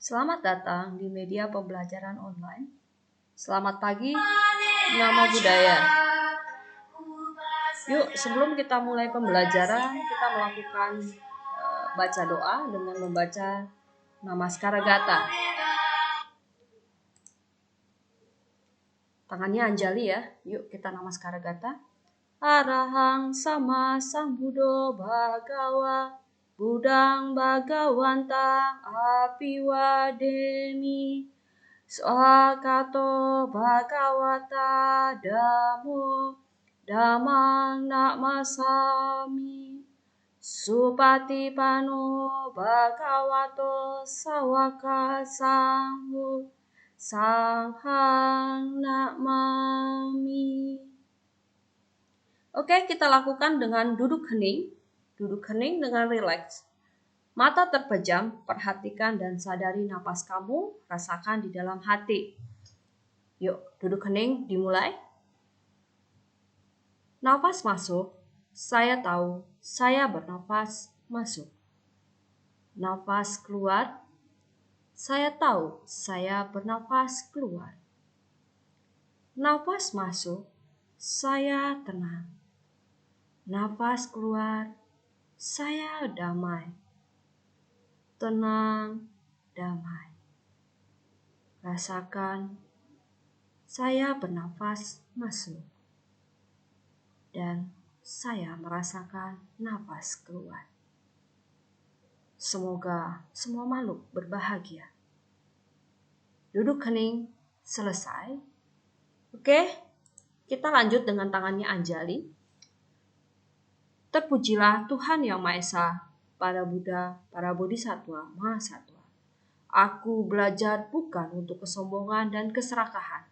Selamat datang di media pembelajaran online. Selamat pagi, Namo Buddhaya. Yuk, sebelum kita mulai pembelajaran, kita melakukan baca doa dengan membaca Namaskara Gata. Tangannya Anjali ya. Yuk kita Namaskara Gata. Arahang sama Sambuddho Bhagawa Buddhang Bhagawantang Apiwademi Swakato Bhagawata Dhammo Dhammang Namasami Supatipano Bhagavato Sawaka Sangho Sanghang Namami. Oke, kita lakukan dengan duduk hening. Duduk hening dengan rileks. Mata terpejam, perhatikan dan sadari napas kamu, rasakan di dalam hati. Yuk, duduk hening, dimulai. Nafas masuk, saya tahu, saya bernafas masuk. Nafas keluar, saya tahu, saya bernafas keluar. Nafas masuk, saya tenang. Nafas keluar, saya damai. Tenang, damai. Rasakan, saya bernafas masuk. Dan saya merasakan nafas keluar. Semoga semua makhluk berbahagia. Duduk hening, selesai. Oke, kita lanjut dengan tangannya Anjali. Terpujilah Tuhan Yang Maha Esa, para Buddha, para Bodhisattva, Mahasatwa. Aku belajar bukan untuk kesombongan dan keserakahan,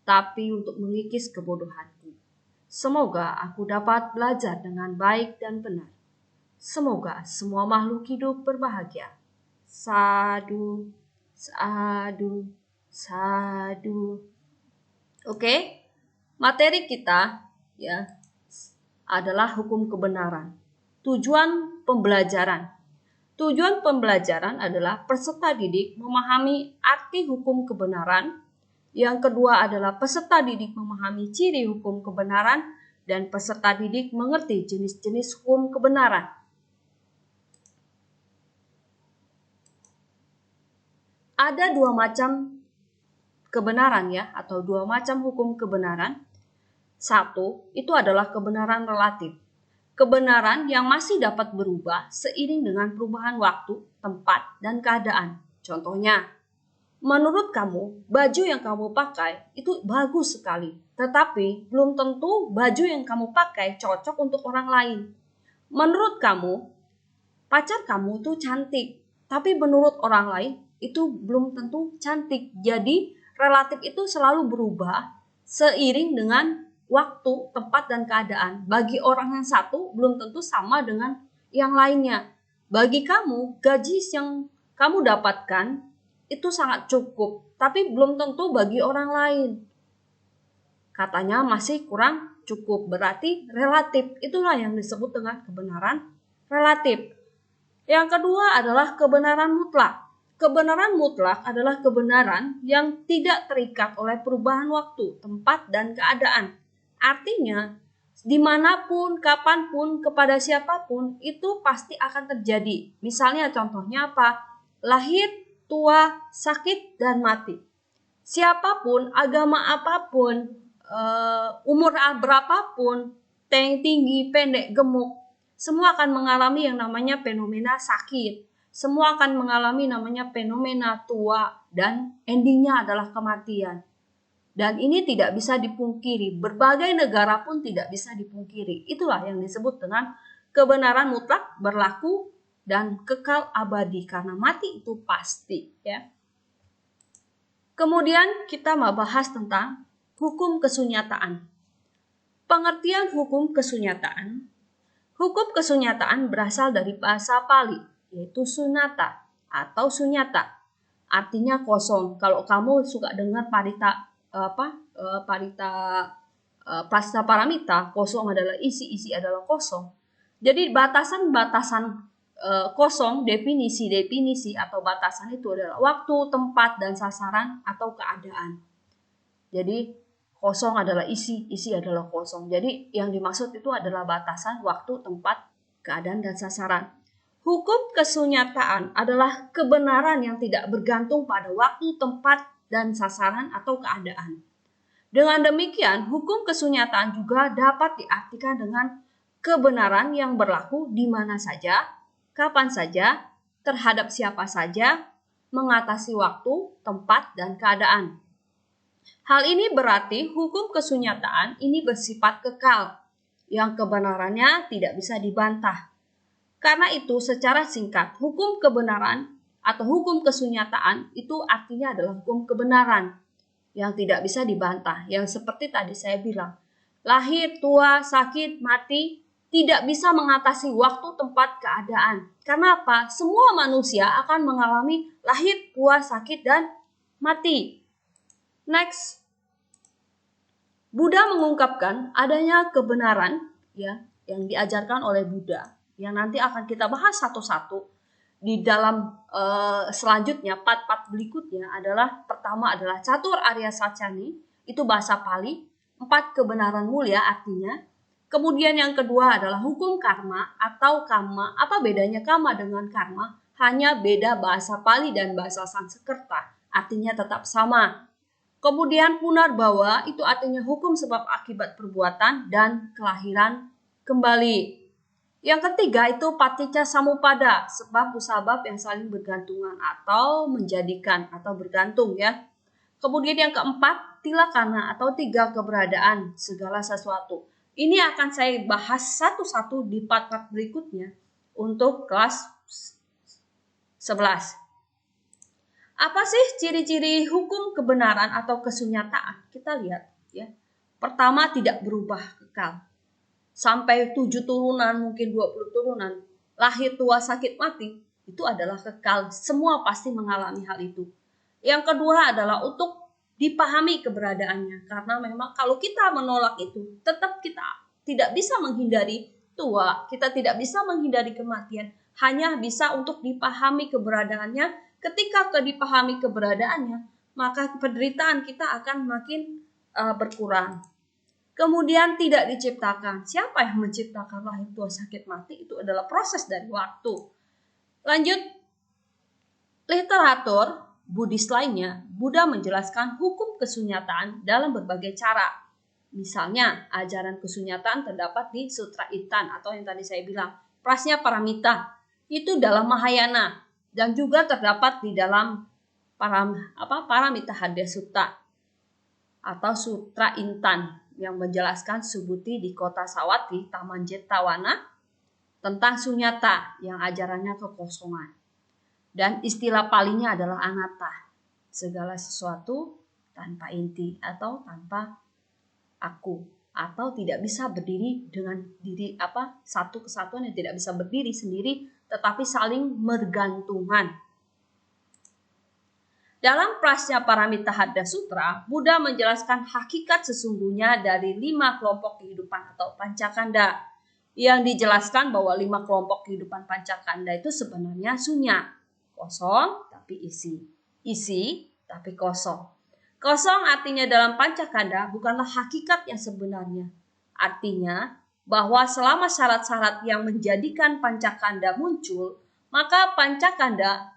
tapi untuk mengikis kebodohanku. Semoga aku dapat belajar dengan baik dan benar. Semoga semua makhluk hidup berbahagia. Sadu, sadu, sadu. Oke, materi kita ya adalah hukum kebenaran. Tujuan pembelajaran. Tujuan pembelajaran adalah peserta didik memahami arti hukum kebenaran. Yang kedua adalah peserta didik memahami ciri hukum kebenaran dan peserta didik mengerti jenis-jenis hukum kebenaran. Ada dua macam kebenaran ya, atau dua macam hukum kebenaran. Satu, itu adalah kebenaran relatif. Kebenaran yang masih dapat berubah seiring dengan perubahan waktu, tempat, dan keadaan. Contohnya, menurut kamu, baju yang kamu pakai itu bagus sekali. Tetapi, belum tentu baju yang kamu pakai cocok untuk orang lain. Menurut kamu, pacar kamu itu cantik. Tapi menurut orang lain, itu belum tentu cantik. Jadi, relatif itu selalu berubah seiring dengan waktu, tempat, dan keadaan. Bagi orang yang satu belum tentu sama dengan yang lainnya. Bagi kamu, gaji yang kamu dapatkan itu sangat cukup, tapi belum tentu bagi orang lain. Katanya masih kurang cukup, berarti relatif. Itulah yang disebut dengan kebenaran relatif. Yang kedua adalah kebenaran mutlak. Kebenaran mutlak adalah kebenaran yang tidak terikat oleh perubahan waktu, tempat, dan keadaan. Artinya, dimanapun, kapanpun, kepada siapapun, itu pasti akan terjadi. Misalnya contohnya apa? Lahir, tua, sakit, dan mati. Siapapun, agama apapun, umur berapapun, tinggi, pendek, gemuk, semua akan mengalami yang namanya fenomena sakit. Semua akan mengalami namanya fenomena tua, dan endingnya adalah kematian. Dan ini tidak bisa dipungkiri. Berbagai negara pun tidak bisa dipungkiri. Itulah yang disebut dengan kebenaran mutlak, berlaku, dan kekal abadi. Karena mati itu pasti. Ya. Kemudian kita mau bahas tentang hukum kesunyataan. Pengertian hukum kesunyataan. Hukum kesunyataan berasal dari bahasa Pali, yaitu sunata atau sunyata. Artinya kosong. Kalau kamu suka dengar parita prasnaparamita, kosong adalah isi, isi adalah kosong. Jadi batasan-batasan kosong, definisi atau batasan itu adalah waktu, tempat, dan sasaran atau keadaan. Jadi kosong adalah isi adalah kosong. Jadi yang dimaksud itu adalah batasan, waktu, tempat, keadaan, dan sasaran. Hukum kesunyataan adalah kebenaran yang tidak bergantung pada waktu, tempat, dan sasaran atau keadaan. Dengan demikian, hukum kesunyataan juga dapat diartikan dengan kebenaran yang berlaku di mana saja, kapan saja, terhadap siapa saja, mengatasi waktu, tempat, dan keadaan. Hal ini berarti hukum kesunyataan ini bersifat kekal, yang kebenarannya tidak bisa dibantah. Karena itu, secara singkat, hukum kebenaran atau hukum kesunyataan itu artinya adalah hukum kebenaran yang tidak bisa dibantah. Yang seperti tadi saya bilang, lahir, tua, sakit, mati, tidak bisa mengatasi waktu, tempat, keadaan. Karena apa? Semua manusia akan mengalami lahir, tua, sakit, dan mati. Next, Buddha mengungkapkan adanya kebenaran ya yang diajarkan oleh Buddha yang nanti akan kita bahas satu-satu di dalam selanjutnya part-part berikutnya adalah pertama adalah Catur Arya Sacani, itu bahasa Pali, 4 kebenaran mulia artinya. Kemudian yang kedua adalah hukum karma atau kama. Apa bedanya kama dengan karma? Hanya beda bahasa Pali dan bahasa Sanskerta, artinya tetap sama. Kemudian punarbawa itu artinya hukum sebab akibat perbuatan dan kelahiran kembali. Yang ketiga itu paticca samuppada, sebab musabab yang saling bergantungan atau menjadikan atau bergantung ya. Kemudian yang keempat tilakana atau 3 keberadaan segala sesuatu. Ini akan saya bahas satu-satu di part-part berikutnya untuk kelas 11. Apa sih ciri-ciri hukum kebenaran atau kesunyataan? Kita lihat ya. Pertama, tidak berubah, kekal. Sampai 7 turunan, mungkin 20 turunan, lahir, tua, sakit, mati, itu adalah kekal. Semua pasti mengalami hal itu. Yang kedua adalah untuk dipahami keberadaannya. Karena memang kalau kita menolak itu, tetap kita tidak bisa menghindari tua, kita tidak bisa menghindari kematian. Hanya bisa untuk dipahami keberadaannya. Ketika dipahami keberadaannya, maka penderitaan kita akan makin berkurang. Kemudian tidak diciptakan. Siapa yang menciptakan lahir, tua, sakit, mati? Itu adalah proses dari waktu. Lanjut, literatur Buddhis lainnya, Buddha menjelaskan hukum kesunyataan dalam berbagai cara. Misalnya, ajaran kesunyataan terdapat di Sutra Intan atau yang tadi saya bilang, Prasnya Paramita. Itu dalam Mahayana dan juga terdapat di dalam Paramita Hadya Sutta atau Sutra Intan yang menjelaskan Subhuti di kota Sawati, Taman Jetawana, tentang sunyata yang ajarannya kekosongan. Dan istilah palinya adalah anatta, segala sesuatu tanpa inti atau tanpa aku, atau tidak bisa berdiri dengan diri satu kesatuan yang tidak bisa berdiri sendiri tetapi saling bergantungan. Dalam Prasnya Paramita Hadya Sutra, Buddha menjelaskan hakikat sesungguhnya dari 5 kelompok kehidupan atau pancakanda. Yang dijelaskan bahwa 5 kelompok kehidupan pancakanda itu sebenarnya sunya, kosong tapi isi, isi tapi kosong. Kosong artinya dalam pancakanda bukanlah hakikat yang sebenarnya. Artinya bahwa selama syarat-syarat yang menjadikan pancakanda muncul, maka pancakanda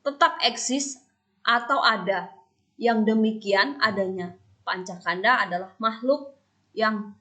tetap eksis atau ada. Yang demikian adanya pancakanda adalah makhluk yang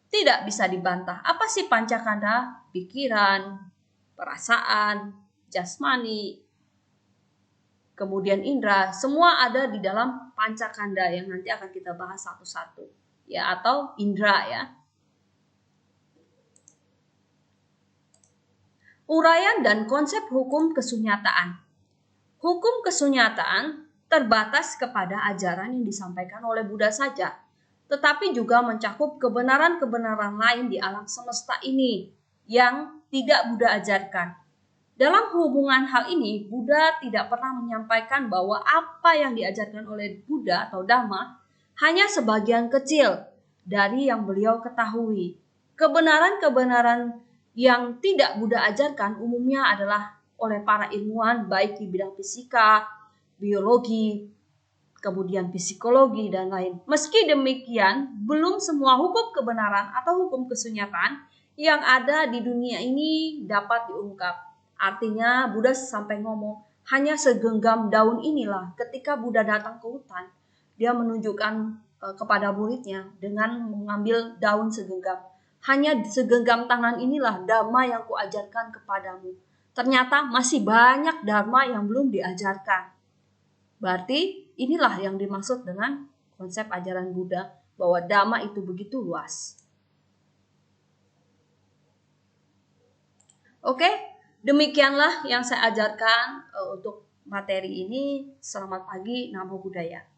tidak bisa dibantah. Apa sih pancakanda? Pikiran, perasaan, jasmani, kemudian indera, semua ada di dalam pancakanda yang nanti akan kita bahas satu-satu. Ya, atau indera ya. Uraian dan konsep hukum kesunyataan. Hukum kesunyataan terbatas kepada ajaran yang disampaikan oleh Buddha saja, tetapi juga mencakup kebenaran-kebenaran lain di alam semesta ini yang tidak Buddha ajarkan. Dalam hubungan hal ini, Buddha tidak pernah menyampaikan bahwa apa yang diajarkan oleh Buddha atau Dhamma hanya sebagian kecil dari yang beliau ketahui. Kebenaran-kebenaran yang tidak Buddha ajarkan umumnya adalah oleh para ilmuwan baik di bidang fisika, biologi, kemudian psikologi dan lain. Meski demikian, belum semua hukum kebenaran atau hukum kesunyatan yang ada di dunia ini dapat diungkap. Artinya Buddha sampai ngomong, hanya segenggam daun inilah ketika Buddha datang ke hutan, dia menunjukkan kepada muridnya dengan mengambil daun segenggam. Hanya segenggam tangan inilah dharma yang kuajarkan kepadamu. Ternyata masih banyak dharma yang belum diajarkan. Berarti inilah yang dimaksud dengan konsep ajaran Buddha, bahwa dhamma itu begitu luas. Oke, demikianlah yang saya ajarkan untuk materi ini. Selamat pagi, Namo Buddhaya.